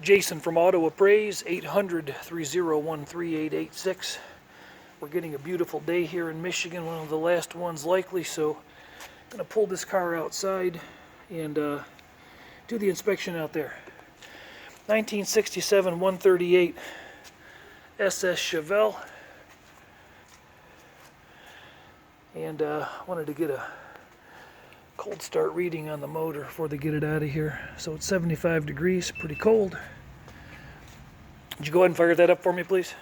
Jason from Appraise, 800-301-3886. We're getting a beautiful day here in Michigan, one of the last ones likely, so I'm going to pull this car outside and do the inspection out there. 1967 138 SS Chevelle, and wanted to get a cold start reading on the motor before they get it out of here. So it's 75 degrees, pretty cold. Would you go ahead and fire that up for me, please?